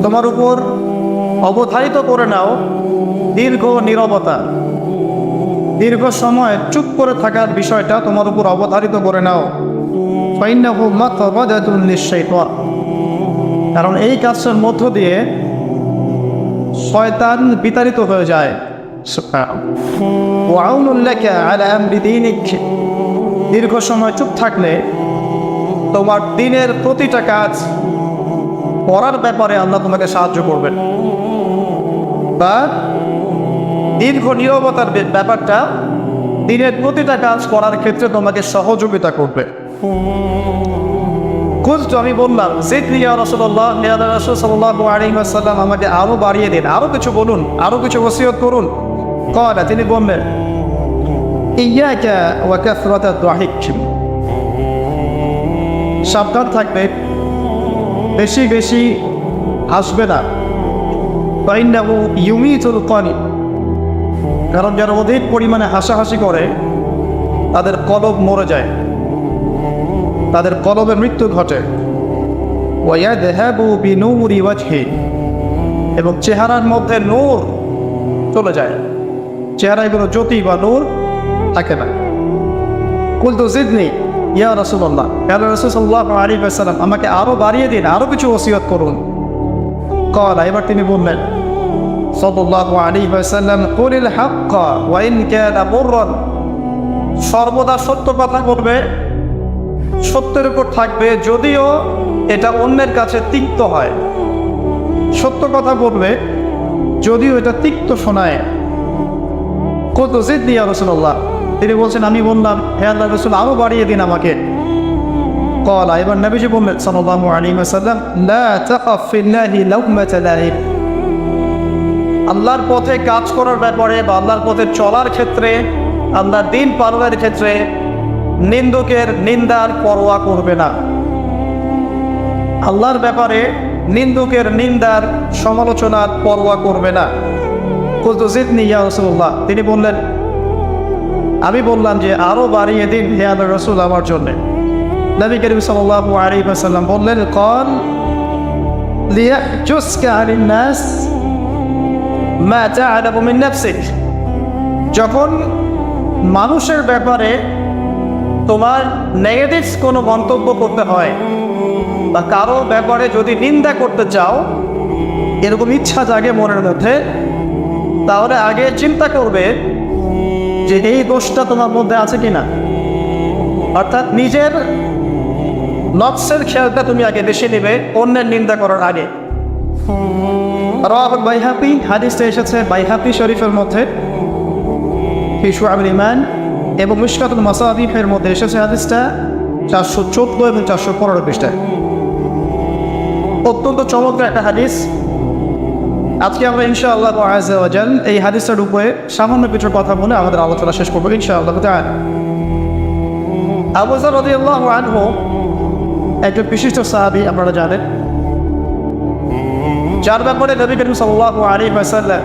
তোমার উপর অবধারিত করে নাও দীর্ঘ নীরবতা, দীর্ঘ সময় চুপ করে থাকার বিষয়টা তোমার উপর অবধারিত করে নাও। ফাইন্নাহু মাতবাদাতুন লিশ-শাইতান, কারণ এই কাজের মধ্য দিয়ে শয়তান বিতাড়িত হয়ে যায়। ওয়া আউনুল লাকা আলা আমরি দীনিক, দীর্ঘ সময় চুপ থাকলে তোমার দিনের প্রতিটা কাজ করার ব্যাপারে আল্লাহ তোমাকে সাহায্য করবেন, বা দীর্ঘ নীরবতার ব্যাপারটা দিনের প্রতিটা কাজ করার ক্ষেত্রে তোমাকে সহযোগিতা করবে। খুঁজতো, আমি বললাম জিদনি ইয়া রাসূলুল্লাহ, ইয়া রাসূল সাল্লাল্লাহু আলাইহি ওয়াসাল্লাম আমাকে আরো বাড়িয়ে দিন, আরো কিছু বলুন, আরো কিছু ওসিয়ত করুন। ক্বালা, তিনি বললেন ইয়াকা ওয়া কাসরাতাদ দাহিক, সাবধান থাকবে, বেশি বেশি হাসবে না। ফাইন্নাহু ইউমিতুল কলব, কারণ যারা অধিক পরিমাণে হাসাহাসি করে তাদের কলব মরে যায়, তাদের কলবের মৃত্যু ঘটে। ওয়ায়াযহাবু বিনূরি ওয়াজহি, এবং চেহারার মধ্যে নূর চলে যায়, চেহারায় কোনো জ্যোতি বা নূর থাকে না। কুলতু জিদনি ইয়া রাসূলুল্লাহ, ইয়া রাসূল সাল্লাল্লাহু আলাইহি ওয়াসাল্লাম আমাকে আরো বাড়িয়ে দিন, আরো কিছু ওসিয়ত করুন। ক্বালা, এবার তিনি বললেন সাল্লাল্লাহু আলাইহি ওয়াসাল্লাম, কুলিল হাক্কা ওয়া ইন কানা মুররান, সর্বদা সত্য কথা বলবে, সত্যের উপর থাকবে যদিও এটা অন্যের কাছে তিক্ত হয়। সত্য কথা বলবে যদিও এটা তিক্ত শোনায়। কত জিদনি ইয়া রাসূলুল্লাহ, তিনি বলছেন আমি বললাম হে আল্লাহর রাসূল আরো বাড়িয়ে দিন আমাকে। ক্বালা, এবার নবীজি বললেন সাল্লাল্লাহু আলাইহি ওয়াসাল্লাম, লা তাকাফ ফিল্লাহি লাউমাতা লাইম, আল্লাহর পথে কাজ করার ব্যাপারে বা আল্লাহর পথে চলার ক্ষেত্রে, আল্লাহর দ্বীন পালনের ক্ষেত্রে নিন্দুকের নিন্দার পরোয়া করবে না। আল্লাহর ব্যাপারে নিন্দুকের নিন্দার সমালোচনার পরোয়া করবে না। কুলতু জিদনি ইয়া রাসূলুল্লাহ, তিনি বললেন আমি বললাম যে আরো বাড়িয়ে দিন হে আল্লাহর রাসূল আমার জন্য। নবী করিম সাল্লাল্লাহু আলাইহি ওয়াসাল্লাম বললেন, ক্বাল লিয়াহজুসকা আনিন নাস মা তা'লামু মিন নাফসিক, যখন মানুষের ব্যাপারে তোমার নেগেটিভ কোনো মন্তব্য করতে হয় বা কারো ব্যাপারে যদি নিন্দা করতে চাও, এরকম ইচ্ছা জাগে মনের মধ্যে, তাহলে আগে চিন্তা করবে যে এই দোষটা তোমার মধ্যে আছে কিনা। অর্থাৎ নিজের নফসের খেয়ালটা তুমি আগে বেশি নেবে অন্যের নিন্দা করার আগে। রাওয়াহুল বাইহাকি, হাদিসটা এসেছে বাইহাকি শরীফের মধ্যে ফি শুআবুল ঈমান, এবং মিশকাতুল মাসাবিহের মধ্যে এসেছে হাদিসটা 414 এবং 415 পৃষ্ঠায়। অত্যন্ত চমৎকার একটা হাদিস। আজকে আমরা ইনশাআল্লাহ আযজা ওয়া জাল এই হাদিসটার উপরে সামান্য কিছু কথা বলে আমাদের আলোচনা শেষ করবো ইনশাআল্লাহ তাআলা। আবু যর রাদিয়াল্লাহু আনহু একজন বিশিষ্ট সাহাবী, আপনারা জানেন, যার ব্যাপারে নবী করিম সাল্লাল্লাহু আলাইহি ওয়াসাল্লাম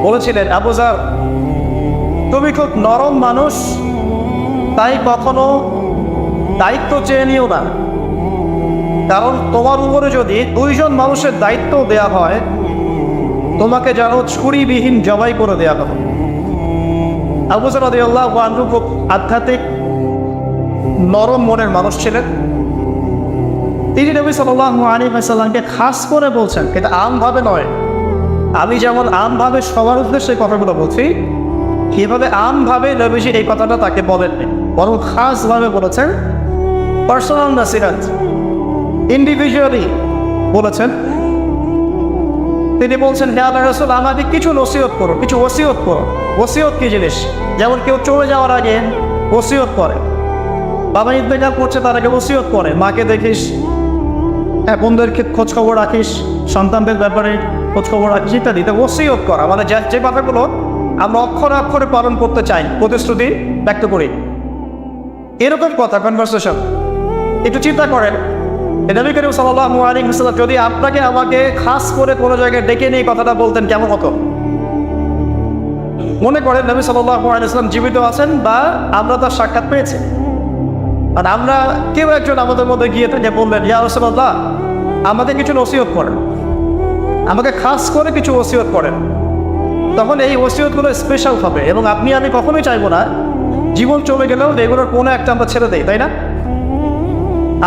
বলেছিলেন, আবু যর তুমি খুব নরম মানুষ, তাই কখনো দায়িত্ব চেয়ে নিও না, কারণ তোমার উপরে যদি 2 জন মানুষের দায়িত্ব দেয়া হয় তোমাকে যেন ছুরিবিহীন জবাই করে দেয়া হবে। আবু যর রাদিয়াল্লাহু আনহু খুব আধ্যাত্মিক নরম মনের মানুষ ছিলেন। তিনি নবী সাল্লাল্লাহু আলাইহি ওয়াসাল্লামকে খাস করে বলছেন, এটা আমভাবে নয়, আমি যেমন আমভাবে সবার উদ্দেশ্যে কথাগুলো বলছি এভাবে আমভাবে নবীজি এই কথাটা তাকে বলেননি, বরং খাসভাবে বলেছেন, পার্সোনাল নাসিহাত, ইন্ডিভিজুয়ালি বলেছেন। তিনি বলছেন হে আল্লাহর রাসূল আমাকে কিছু নসিহত করো, কিছু ওসিয়ত করো। ওসিয়ত কি জিনিস? যেমন কেউ চলে যাওয়ার আগে ওসিয়ত করে, বাবা ইন্তেকাল করছে তার আগে ওসিয়ত করে, মাকে দেখিস, বোনদেরকে খোঁজ খবর রাখিস, সন্তানদের ব্যাপারে খোঁজ খবর রাখিস ইত্যাদি। তো ওসিয়ত করা মানে যে কথাগুলো আমরা অক্ষরে অক্ষরে পালন করতে চাই, প্রতিশ্রুতি ব্যক্ত করি, এরকম কথা কনভারসেশন। একটু চিন্তা করেন, নবী করিম সাল্লাল্লাহু আলাইহি ওয়াসাল্লাম যদি আপনাকে আমাকে খাস করে কোনো জায়গায় ডেকে নিয়ে কথাটা বলতেন কেমন হতো? মনে করেন নবী সাল্লাল্লাহু আলাইহি ওয়াসাল্লাম জীবিত আছেন বা আমরা তার সাক্ষাৎ পেয়েছি, আর আমরা কেউ একজন আমাদের মধ্যে গিয়ে থেকে বললেন, ইয়া রাসূলুল্লাহ আমাদের কিছু নসিহত করেন, আমাকে খাস করে কিছু ওসিয়ত করেন, তখন এই ওসিয়তগুলো স্পেশাল হবে। এবং আপনি আমি কখনোই চাইবো না জীবন চলে গেলেও এগুলোর কোনো একটা আমরা ছেড়ে দেই, তাই না?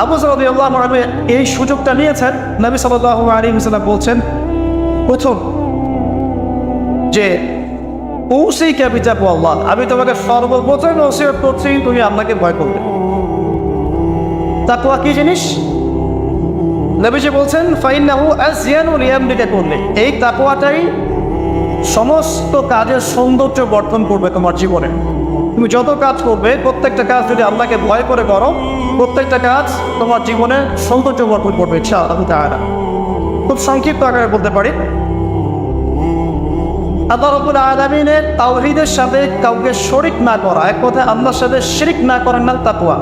আবু যর রাদিয়াল্লাহু আনহু এই সুযোগটা নিয়েছেন। নবী সাল্লাল্লাহু আলাইহি ওয়াসাল্লাম বলছেন, প্রথম যে উসিকা বিতাকওয়াল্লাহ, আমি তোমাকে সর্বপ্রথম ওসিয়ত করছি তুমি আল্লাহকে ভয় করবে। তাকওয়া কি জিনিস? নবীজি বলছেন, ফাইন্নাহু আযয়ানু লিয়ামলিকা কুল্লি, এই তাকওয়াটাই সমস্ত কাজের সৌন্দর্য বর্ধন করবে তোমার জীবনে। তুমি যত কাজ করবে, প্রত্যেকটা কাজ যদি আল্লাহকে ভয় করে করো, প্রত্যেকটা কাজ তোমার জীবনে সৌন্দর্য বর্ধন করবে ইনশাআল্লাহ তাআলা। খুব সংক্ষিপ্ত আকারে বলতে পারি, আল্লাহ রাব্বুল আলামিনের তাওহীদের সাথে কাউকে শরীক না করা, এক কথায় আল্লাহর সাথে শিরক না করার নাম তাকওয়া।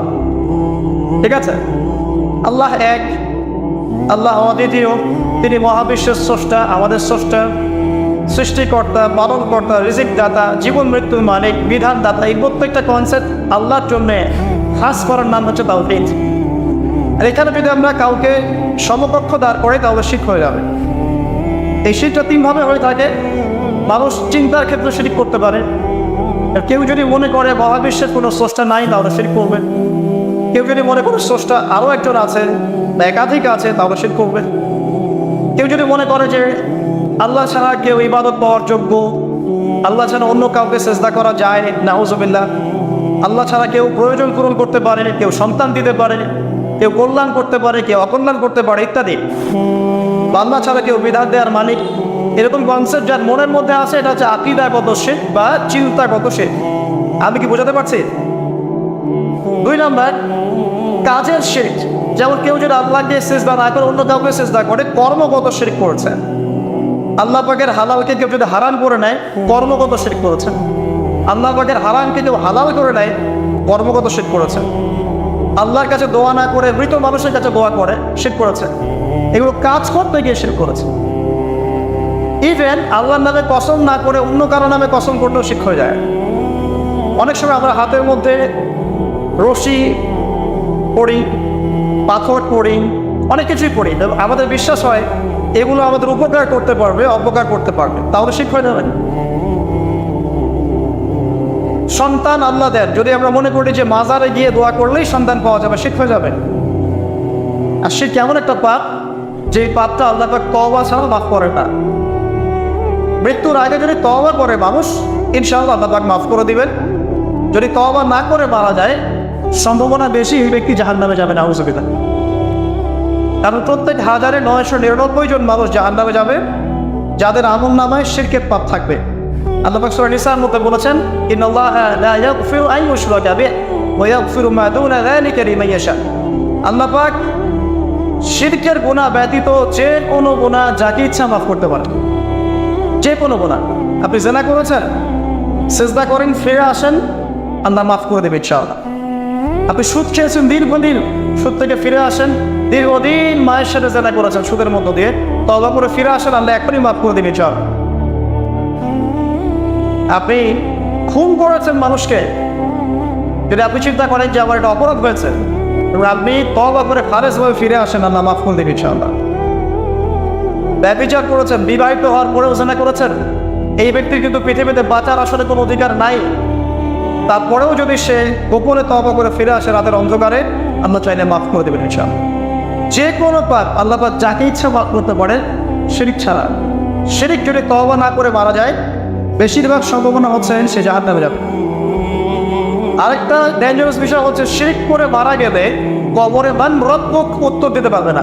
ঠিক আছে? আল্লাহ এক, আল্লাহ অদ্বিতীয়, তিনি মহাবিশ্বের স্রষ্টা, আমাদের স্রষ্টা, সৃষ্টিকর্তা, পালনকর্তা, রিজিক দাতা, জীবন মৃত্যুর মালিক, বিধানদাতা। এই প্রত্যেকটা কনসেপ্ট আল্লাহর জন্যে খাস করার নাম হচ্ছে তাওহীদ। আর এখানে যদি আমরা কাউকে সমকক্ষ দাঁড় করে তাহলে শিরক হয়ে যাবে। এই শিরকটা তিনভাবে হয়ে থাকে। মানুষ চিন্তার ক্ষেত্রে শিরক করতে পারে। কেউ যদি মনে করে মহাবিশ্বের কোনো স্রষ্টা নাই তাহলে শিরক করবে। কেউ যদি মনে করে স্রষ্টা আরও একজন আছে বা একাধিক আছে তাহলে শিরক করবে। কেউ যদি মনে করে যে আল্লাহ ছাড়া কেউ ইবাদত পাওয়ার যোগ্য, আল্লাহ ছাড়া অন্য কাউকে সেজদা করা যায়, নাউজুবিল্লাহ, আল্লাহ ছাড়া কেউ প্রয়োজন পূরণ করতে পারে, কেউ সন্তান দিতে পারে, কেউ কল্যাণ করতে পারে, কেউ অকল্যাণ করতে পারে ইত্যাদি, আল্লাহ ছাড়া কেউ বিধান দেওয়ার মালিক, এরকম কনসেপ্ট যার মনের মধ্যে আছে, এটা হচ্ছে আকীদাগত শিরক বা চিন্তাগত শিরক। আমি কি বোঝাতে পারছি? 2 নাম্বার, কাজের শিরক। যেমন কেউ যদি আল্লাহকে সেজদা না করে অন্য কাউকে সেজদা করে, কর্মগত শিরক করেছে। আল্লাহ পাকের হালালকে কেউ যদি হারাম করে নেয়, কর্মগত শিরক করেছে। আল্লাহ পাকের হারামকে কেউ হালাল করে নেয়, কর্মগত শিরক করেছে। আল্লাহর কাছে দোয়া না করে মৃত মানুষের কাছে দোয়া করে, শিরক করেছে। এগুলো কাজ করতে গিয়ে শিরক করেছে। ইভেন আল্লাহর নামে কসম না করে অন্য কারো নামে কসম করলেও শিরক হয়ে যায়। অনেক সময় আমরা হাতের মধ্যে রশি পড়ি, পাথর পড়ি, অনেক কিছুই পড়ি, আমাদের বিশ্বাস হয় এগুলো আমাদের উপকার করতে পারবে, অপকার করতে পারবে, তাহলে শিরক হয়ে যাবে। সন্তান আল্লাহ দেন, যদি আমরা মনে করি যে মাজারে গিয়ে দোয়া করলেই সন্তান পাওয়া যাবে, শিরক হয়ে যাবে। আর শিরক এমন একটা পাপ, যে পাপটা আল্লাহ পাক তওবা ছাড়া মাফ করে না। মৃত্যুর আগে যদি তওবা করে মানুষ, ইনশাআল্লাহ আল্লাহ পাক মাফ করে দিবেন। যদি তওবা না করে মারা যায়, সম্ভাবনা বেশি এই ব্যক্তি জাহান্নামে যাবে, নাউজুবিল্লাহ। কারণ প্রত্যেক 1999 জন মানুষ জাহান্নামে যাবে যাদের আমলনামায় শিরকের পাপ থাকবে। আল্লাহ পাক সূরা নিসার মধ্যে বলেছেন, ইন্নাল্লাহা লা ইয়াগফিরু আন ইউশরাকা বিহি ওয়া ইয়াগফিরু মা দুনা যালিকা লিমান ইয়াশা। আল্লাহ পাক শিরকের গুনাহ ব্যতীত যে কোনো গুনাহ যাকে ইচ্ছা মাফ করতে পারেন, যে কোনো গুনাহ। আপনি জিনা করেছেন, সিজদা করেন, ফিরে আসেন, আল্লাহ মাফ করে দেবে ইনশাআল্লাহ। আপনি সুদ খেয়েছেন দীর্ঘদিন, সুদ থেকে ফিরে আসেন, দীর্ঘদিন মায়ের সাথে জিনা করেছেন সুদের মধ্য দিয়ে, তওবা করে ফিরে আসেন, আল্লাহ এখনই মাফ করে দেবে ইনশাআল্লাহ। আপনি খুন করেছেন মানুষকে, যদি আপনি চিন্তা করেন যে আমার এটা অপরাধ হয়েছে, এবং আপনি তওবা করে খালেসভাবে ফিরে আসেন, আল্লাহ মাফ করে দেবে ইনশাআল্লাহ। ব্যভিচার করেছেন, বিবাহিত হওয়ার পরেও জিনা করেছেন, এই ব্যক্তির কিন্তু পৃথিবীতে বাঁচার আসলে কোনো অধিকার নাই। তারপরেও যদি সে গোপনে তওবা করে ফিরে আসে রাতের অন্ধকারে, আল্লাহ চাইলে মাফ করে দেবেন ইনশাআল্লাহ। যে কোনো পাপ আল্লাহ পাক যাকে ইচ্ছা মাফ করতে পারে, শিরক ছাড়া। শিরক যদি তওবা না করে মারা যায়, বেশিরভাগ সম্ভাবনা হচ্ছে সে জাহান্নামে যাবে। আরেকটা ডেঞ্জারাস বিষয় হচ্ছে, শিরক করে মারা গেলে কবরে মান রব্বুক উত্তর দিতে পারবে না।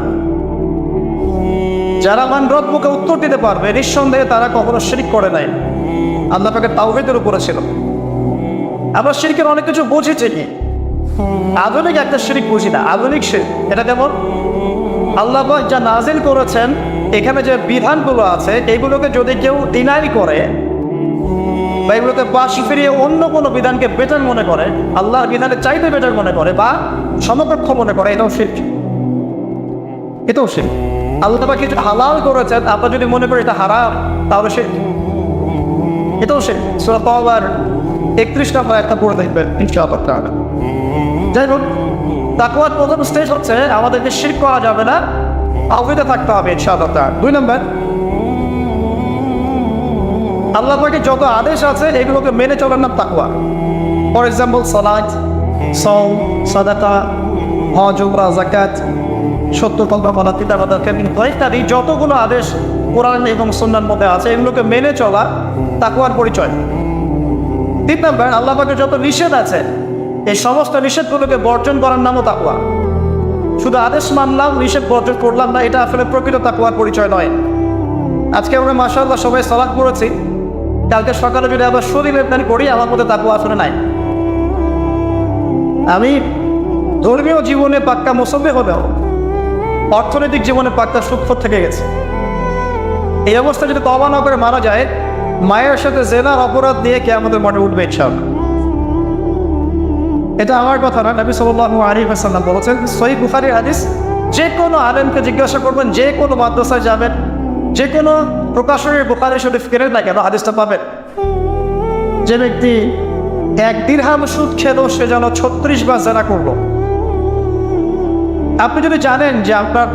যারা মান রব্বুকে উত্তর দিতে পারবে, নিঃসন্দেহে তারা কখনো শিরক করে নাই, আল্লাহ পাকের তাওহীদের উপরে ছিল। আমরা শিরকের অনেক কিছু বুঝেছি, কি আধুনিক একটা শিরক বুঝি না, আধুনিক শিরক। এটা যেমন আল্লাহ পাক যা নাজিল করেছেন, এখানে যে বিধানগুলো আছে, এইগুলোকে যদি কেউ ডিনাই করে বা এগুলোকে পাশ ফিরিয়ে অন্য কোনো বিধানকে বেটার মনে করে, আল্লাহর বিধানের চাইতে বেটার মনে করে বা সমকক্ষ মনে করে, এটাও শিরক। এটাও শিরক। আল্লাহ পাক কিছু হালাল করেছেন, আমরা যদি মনে করি এটা হারাম, তাহলে শিরক, এটাও শিরক। সূরা তাওবার 31 নম্বর একটা পড়ে দেখবেন ইনশাআল্লাহ তাআলা। যাই হোক, তাকওয়ার প্রথম স্টেজ হচ্ছে আমাদেরকে শিরক করা যাবে না, তাওহীদে থাকতে হবে ইনশাআল্লাহ তাআলা। 2 নম্বর, আল্লাহ পাকের যত আদেশ আছে এগুলোকে মেনে চলার নাম তাকওয়া। ফর এক্সাম্পল সালাত, সাওম, সাদাকা, হজ, উমরা, যাকাত, সত্য কথা বলা, পিতা মাতাকে ইত্যাদি যতগুলো আদেশ কোরআন এবং সুন্নাহর মধ্যে আছে এগুলোকে মেনে চলা তাকওয়ার পরিচয়। 3 নম্বর, আল্লাহ পাকের যত নিষেধ আছে এই সমস্ত নিষেধগুলোকে বর্জন করার নামও তাকওয়া। শুধু আদেশ মানলাম, নিষেধ বর্জন করলাম না, এটা আসলে প্রকৃত তাকওয়ার পরিচয় নয়। আজকে আমরা মাশাআল্লাহ সবাই সালাত পড়েছি, কালকে সকালে যদি আবার শরীরের প্ল্যান করি আমার মধ্যে তাকওয়া আসলে নাই। আমি ধর্মীয় জীবনে পাক্কা মুসল্লি হলেও অর্থনৈতিক জীবনে পাক্কা সুৎখোর থেকে গেছে। এই অবস্থা যদি তওবা না করে মারা যায়, মায়ের সাথে জেনার অপরাধ দিয়ে কে আমাদের মনে উঠবে ইনশাআল্লাহ। এটা আমার কথা না, নবী সাল্লাল্লাহু আলাইহি ওয়াসাল্লাম বলেছেন, সহিহ বুখারীর হাদিস, যে কোনো আলেমকে জিজ্ঞাসা করবেন, যে কোনো মাদ্রাসায় যাবেন, যে কোনো প্রকাশনের বুখারী শরীফ কেনেন না কেন, হাদিসটা পাবেন। যে ব্যক্তি 1 দিরহাম সুদ খেলো সে যেন 36 বার জেনা করলো। আপনি যদি জানেন যে আপনার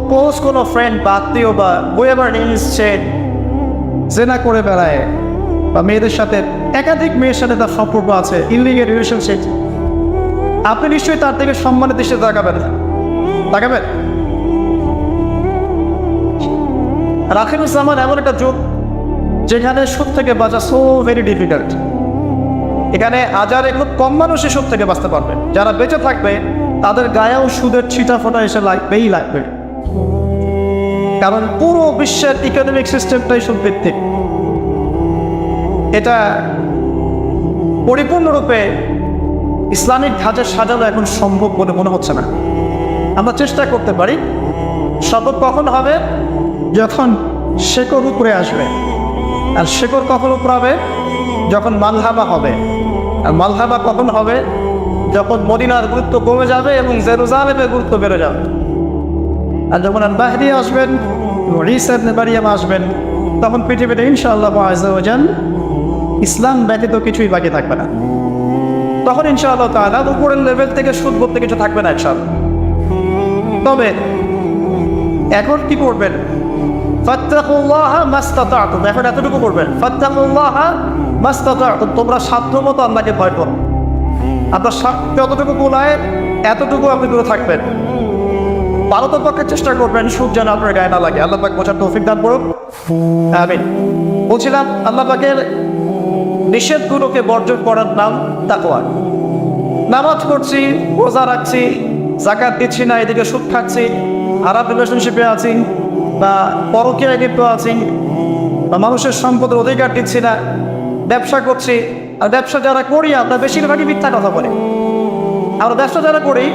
ক্লোজ কোনো ফ্রেন্ড বা আত্মীয় বা বইয়েবার সে জেনা করে বেড়ায় বা মেয়েদের সাথে একাধিক মেয়ের সাথে তার সম্পর্ক আছে, ইনলিগাল রিলেশনশিপ, আপনি নিশ্চয়ই তার থেকে সম্মানের দৃষ্টিতে তাকাবেন না, তাকাবেন? আখিরুজ্জামান এমন একটা যুগ যেখানে সুদ থেকে বাঁচা সো ভেরি ডিফিকাল্ট। এখানে হাজারে খুব কম মানুষই সুদ থেকে বাঁচতে পারবে। যারা বেঁচে থাকবে তাদের গায়েও সুদের ছিটা ফোটা এসে লাগবেই লাগবে, কারণ পুরো বিশ্বের ইকোনমিক সিস্টেমটাই সুদ ভিত্তিক। এটা পরিপূর্ণরূপে ইসলামিক ধাঁচে সাজানো এখন সম্ভব বলে মনে হচ্ছে না। আমরা চেষ্টা করতে পারি। সবক কখন হবে? যখন শেকড় উপরে আসবে। আর শেকড় কখন উপরে হবে? যখন মালহাবা হবে। আর মালহাবা কখন হবে? যখন মদিনার গুরুত্ব কমে যাবে এবং জেরুজালেমের গুরুত্ব বেড়ে যাবে। আর যখন আল-মাহদি আসবেন, ঈসা ইবনে মারইয়াম আসবেন, তখন পৃথিবীতে ইনশাআল্লাহ আযজা ওয়া জাল ইসলাম ব্যতীত কিছুই বাকি থাকবে না। তখন ইনশাআল্লাহ তাআলা উপরের লেভেল থেকে সুদ বলতে কিছু থাকবে না ইনশাআল্লাহ। তবে এখন কি করবেন? ফাত্তাকুল্লাহা মাসতাতা'তুম। এখন এতটুকু করবেন, ফাত্তাকুল্লাহা মাসতাতা'তুম, তোমরা সাধ্যমতো আল্লাহকে ভয় করো। আপনার সাধ্য যতটুকু কুলায় এতটুকু আপনি দূরে থাকবেন। ভারতের পক্ষে চেষ্টা করবেন সুদ যেন আপনার গায়ে না লাগে। আল্লাহ পাক বোঝার তৌফিক দান করুন, আমিন। বলছিলাম আল্লাহ পাকের নিষেধগুলোকে বর্জন করার নাম তাকওয়া। নামাজ পড়ছি, রোজা রাখছি, যাকাত দিচ্ছি না, এদিকে সুদ খাচ্ছি, খারাপ রিলেশনশিপে আছি, বা পরকীয়ায় লিপ্ত আছি, বা মানুষের সম্পদের অধিকার দিচ্ছি না, ব্যবসা করছি। আর ব্যবসা যারা করি আমরা বেশিরভাগই মিথ্যা কথা বলি। আমরা ব্যবসা যারা করি